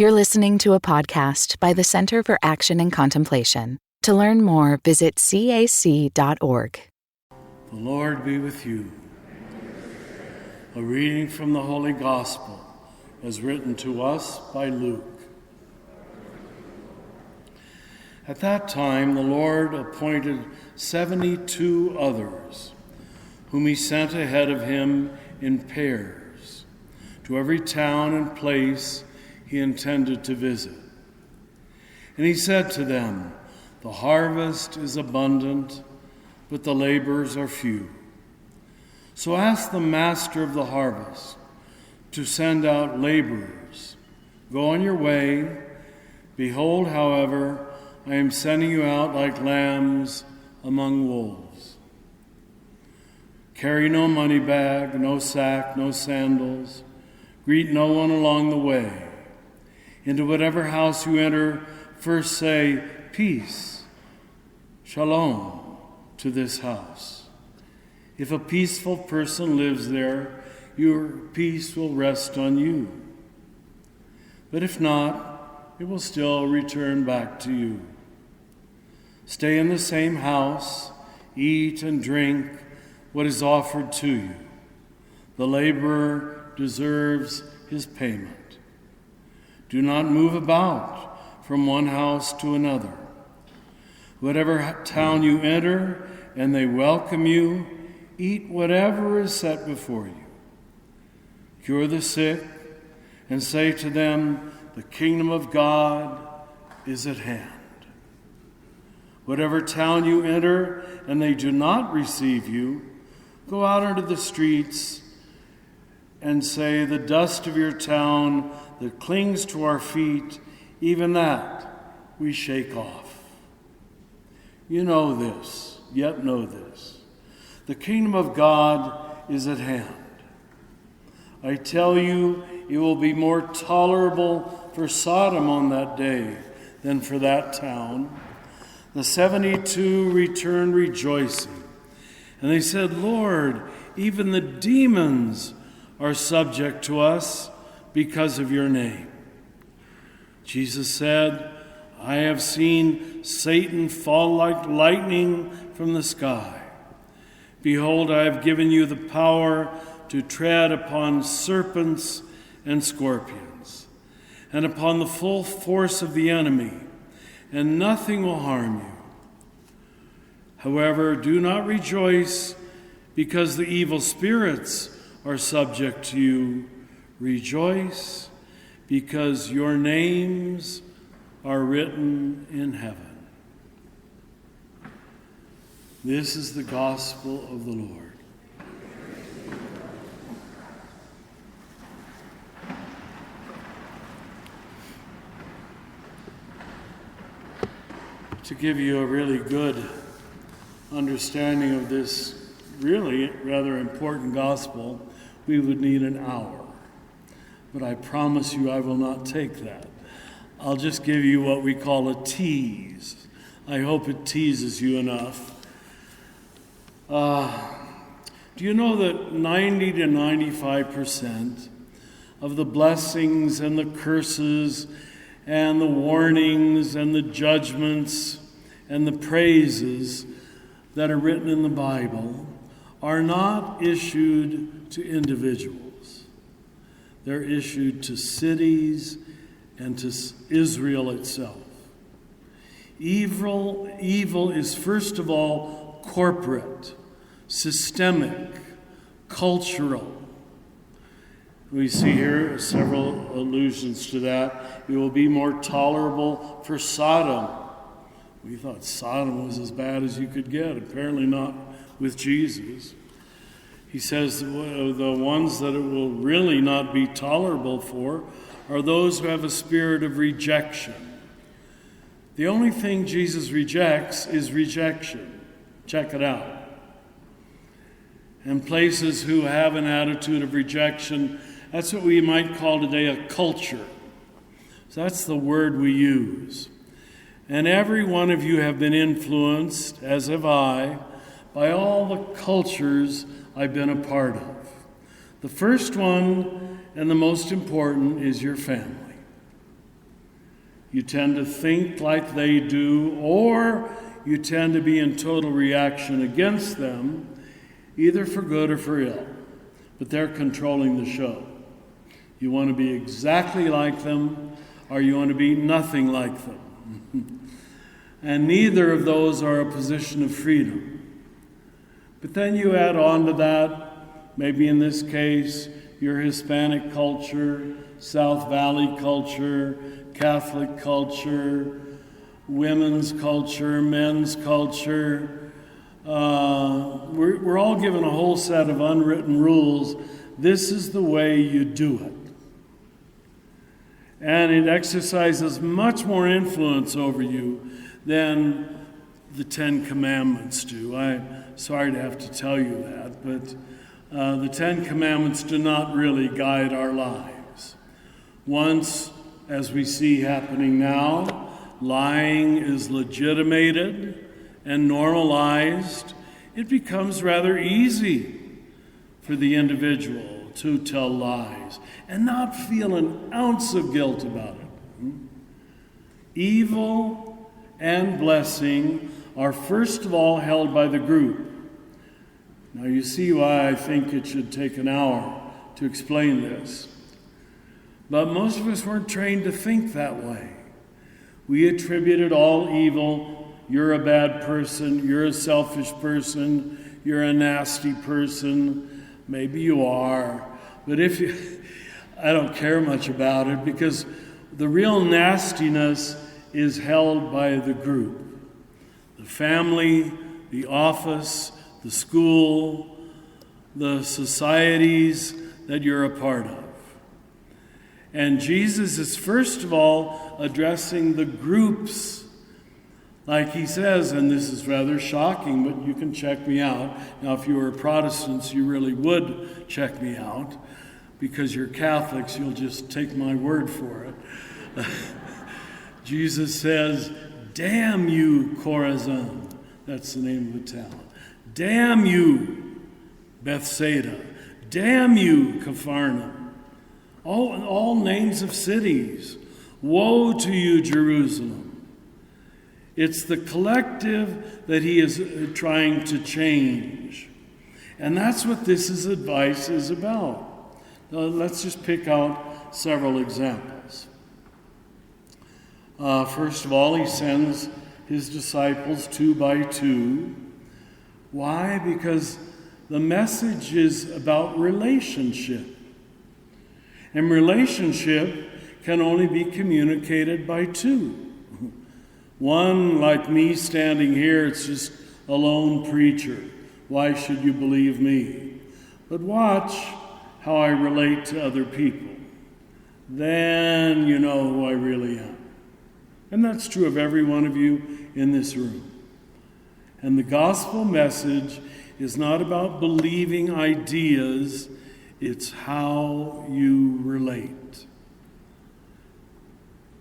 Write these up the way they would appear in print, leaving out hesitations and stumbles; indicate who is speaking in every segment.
Speaker 1: You're listening to a podcast by the Center for Action and Contemplation. To learn more, visit cac.org.
Speaker 2: The Lord be with you. A reading from the Holy Gospel as written to us by Luke. At that time, the Lord appointed 72 others, whom he sent ahead of him in pairs, to every town and place he intended to visit. And he said to them, "The harvest is abundant, but the laborers are few. So ask the master of the harvest to send out laborers. Go on your way. Behold, however, I am sending you out like lambs among wolves. Carry no money bag, no sack, no sandals. Greet no one along the way. Into whatever house you enter, first say, 'Peace, shalom,' to this house. If a peaceful person lives there, your peace will rest on you. But if not, it will still return back to you. Stay in the same house, eat and drink what is offered to you. The laborer deserves his payment. Do not move about from one house to another. Whatever town you enter and they welcome you, eat whatever is set before you. Cure the sick and say to them, 'The kingdom of God is at hand.' Whatever town you enter and they do not receive you, go out into the streets and say, 'The dust of your town that clings to our feet, even that we shake off.' You know this, yet know this. The kingdom of God is at hand. I tell you, it will be more tolerable for Sodom on that day than for that town." The 72 returned rejoicing, and they said, "Lord, even the demons are subject to us because of your name." Jesus said, "I have seen Satan fall like lightning from the sky. Behold, I have given you the power to tread upon serpents and scorpions, and upon the full force of the enemy, and nothing will harm you. However, do not rejoice because the evil spirits are subject to you. Rejoice because your names are written in heaven." This is the gospel of the Lord. To give you a really good understanding of this really rather important gospel, we would need an hour. But I promise you I will not take that. I'll just give you what we call a tease. I hope it teases you enough. Do you know that 90 to 95% of the blessings and the curses and the warnings and the judgments and the praises that are written in the Bible are not issued to individuals. They're issued to cities and to Israel itself. Evil is first of all corporate, systemic, cultural. We see here several allusions to that. It will be more tolerable for Sodom. We thought Sodom was as bad as you could get. Apparently not with Jesus. He says the ones that it will really not be tolerable for are those who have a spirit of rejection. The only thing Jesus rejects is rejection. Check it out. And places who have an attitude of rejection, that's what we might call today a culture. So that's the word we use. And every one of you have been influenced, as have I, by all the cultures I've been a part of. The first one and the most important is your family. You tend to think like they do, or you tend to be in total reaction against them, either for good or for ill. But they're controlling the show. You want to be exactly like them, or you want to be nothing like them. And neither of those are a position of freedom. But then you add on to that, maybe in this case, your Hispanic culture, South Valley culture, Catholic culture, women's culture, men's culture. We're all given a whole set of unwritten rules. This is the way you do it. And it exercises much more influence over you than the Ten Commandments do. I'm sorry to have to tell you that, but the Ten Commandments do not really guide our lives. Once, as we see happening now, lying is legitimated and normalized, it becomes rather easy for the individual to tell lies and not feel an ounce of guilt about it. Evil and blessing are first of all held by the group. Now you see why I think it should take an hour to explain this. But most of us weren't trained to think that way. We attributed all evil. You're a bad person, you're a selfish person, you're a nasty person. Maybe you are. But I don't care much about it, because the real nastiness is held by the group. The family, the office, the school, the societies that you're a part of. And Jesus is first of all addressing the groups. Like he says, and this is rather shocking, but you can check me out. Now, if you were Protestants, you really would check me out. Because you're Catholics, you'll just take my word for it. Jesus says, "Damn you, Chorazin." That's the name of the town. "Damn you, Bethsaida. Damn you, Capharnaum." All names of cities. Woe to you, Jerusalem. It's the collective that he is trying to change. And that's what this advice is about. Now, let's just pick out several examples. First of all, he sends his disciples 2 by 2. Why? Because the message is about relationship. And relationship can only be communicated by 2. One, like me standing here, it's just a lone preacher. Why should you believe me? But watch how I relate to other people. Then you know who I really am. And that's true of every one of you in this room. And the gospel message is not about believing ideas, it's how you relate.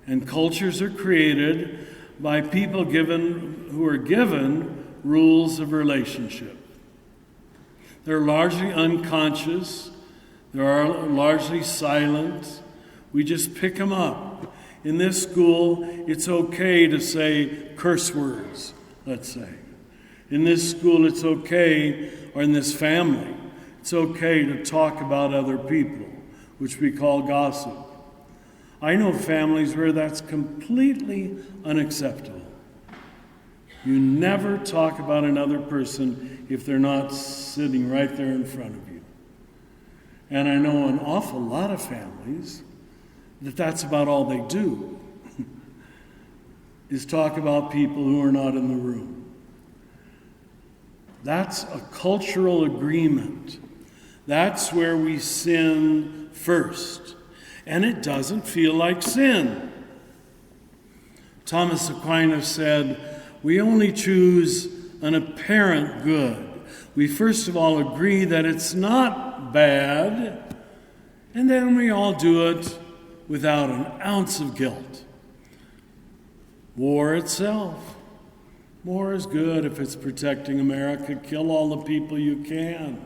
Speaker 2: And cultures are created by people who are given rules of relationship. They're largely unconscious. They're largely silent. We just pick them up. In this school, it's okay to say curse words, let's say. In this school, it's okay, or in this family, it's okay to talk about other people, which we call gossip. I know families where that's completely unacceptable. You never talk about another person if they're not sitting right there in front of you. And I know an awful lot of families that's about all they do, is talk about people who are not in the room. That's a cultural agreement. That's where we sin first. And it doesn't feel like sin. Thomas Aquinas said, we only choose an apparent good. We first of all agree that it's not bad, and then we all do it without an ounce of guilt. War itself. War is good if it's protecting America. Kill all the people you can.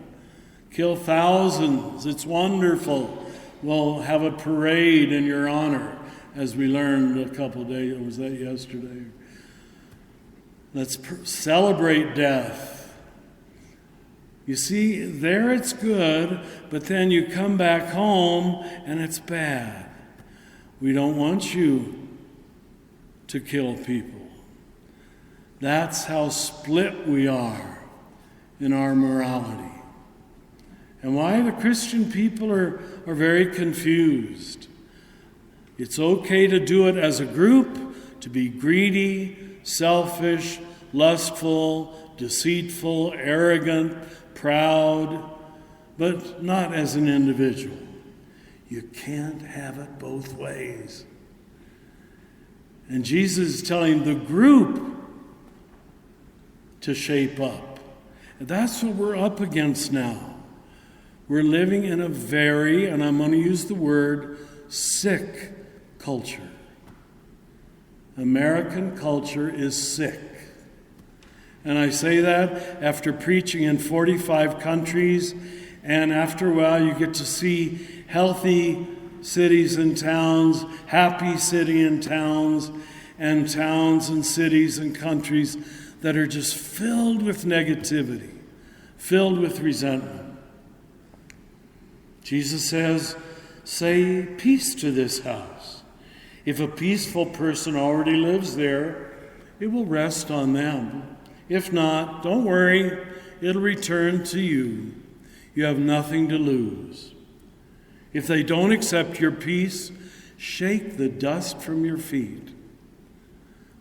Speaker 2: Kill thousands. It's wonderful. We'll have a parade in your honor. as we learned a couple of days, or was that yesterday? Let's celebrate death. You see, there it's good, but then you come back home and it's bad. We don't want you to kill people. That's how split we are in our morality. And why the Christian people are very confused. It's okay to do it as a group, to be greedy, selfish, lustful, deceitful, arrogant, proud, but not as an individual. You can't have it both ways. And Jesus is telling the group to shape up. And that's what we're up against now. We're living in a very, and I'm going to use the word, sick culture. American culture is sick. And I say that after preaching in 45 countries, and after a while you get to see healthy cities and towns, happy city and towns and cities and countries that are just filled with negativity, filled with resentment. Jesus says, say peace to this house. If a peaceful person already lives there, it will rest on them. If not, don't worry, it'll return to you. You have nothing to lose. If they don't accept your peace, shake the dust from your feet.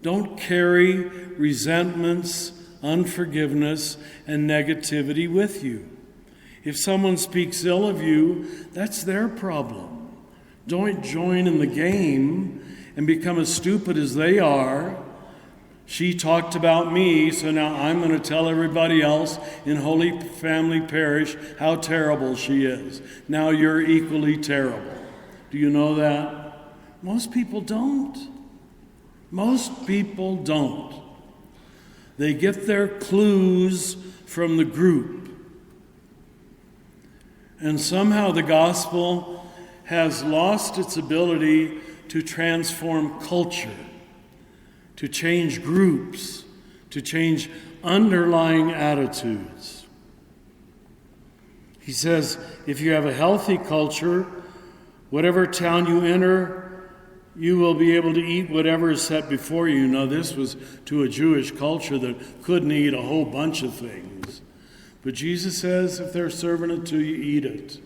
Speaker 2: Don't carry resentments, unforgiveness, and negativity with you. If someone speaks ill of you, that's their problem. Don't join in the game and become as stupid as they are. She talked about me, so now I'm going to tell everybody else in Holy Family Parish how terrible she is. Now you're equally terrible. Do you know that? Most people don't. Most people don't. They get their clues from the group. And somehow the gospel has lost its ability to transform culture, to change groups, to change underlying attitudes. He says, if you have a healthy culture, whatever town you enter, you will be able to eat whatever is set before you. Now, this was to a Jewish culture that couldn't eat a whole bunch of things. But Jesus says, if they're serving it to you, eat it.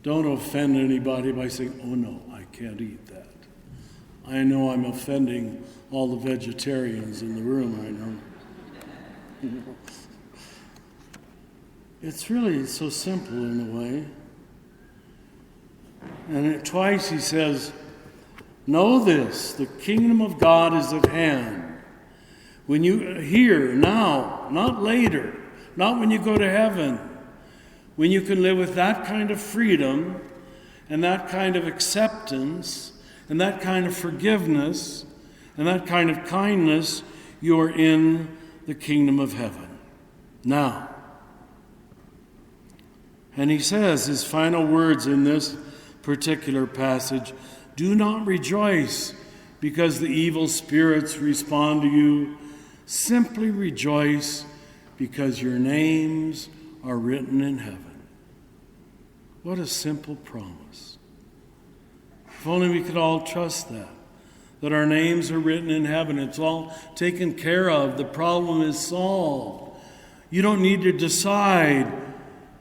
Speaker 2: Don't offend anybody by saying, oh no, I can't eat that. I know I'm offending all the vegetarians in the room right now. It's really so simple in a way. And twice he says, know this, the kingdom of God is at hand. When you here, now, not later, not when you go to heaven, when you can live with that kind of freedom and that kind of acceptance and that kind of forgiveness and that kind of kindness, you're in the kingdom of heaven. Now, and he says his final words in this particular passage, do not rejoice because the evil spirits respond to you. Simply rejoice because your names are written in heaven. What a simple promise. If only we could all trust that our names are written in heaven. It's all taken care of. The problem is solved. You don't need to decide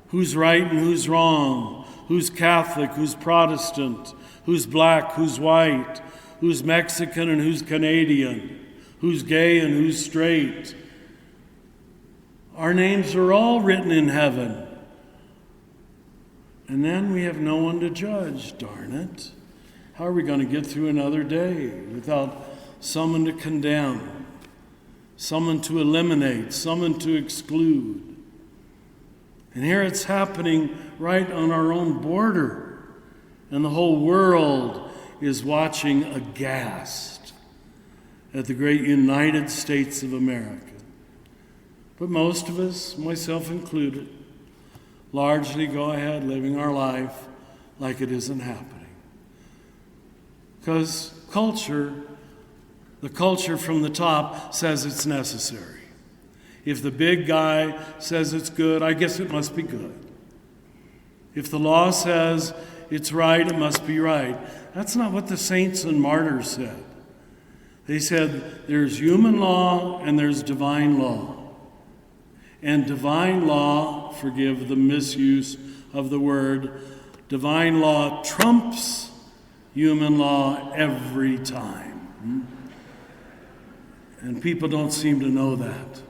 Speaker 2: who's right and who's wrong, who's Catholic, who's Protestant, who's black, who's white, who's Mexican and who's Canadian, who's gay and who's straight. Our names are all written in heaven. And then we have no one to judge, darn it. How are we going to get through another day without someone to condemn, someone to eliminate, someone to exclude? And here it's happening right on our own border. And the whole world is watching aghast at the great United States of America. But most of us, myself included, largely go ahead living our life like it isn't happening. Because the culture from the top says it's necessary. If the big guy says it's good, I guess it must be good. If the law says it's right, it must be right. That's not what the saints and martyrs said. They said there's human law and there's divine law. And divine law, forgive the misuse of the word, divine law trumps human law every time. And people don't seem to know that.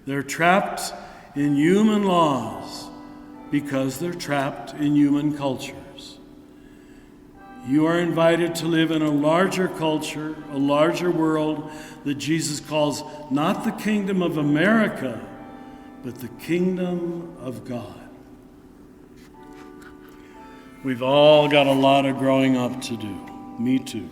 Speaker 2: They're trapped in human laws because they're trapped in human cultures. You are invited to live in a larger culture, a larger world that Jesus calls not the kingdom of America, but the kingdom of God. We've all got a lot of growing up to do. Me too.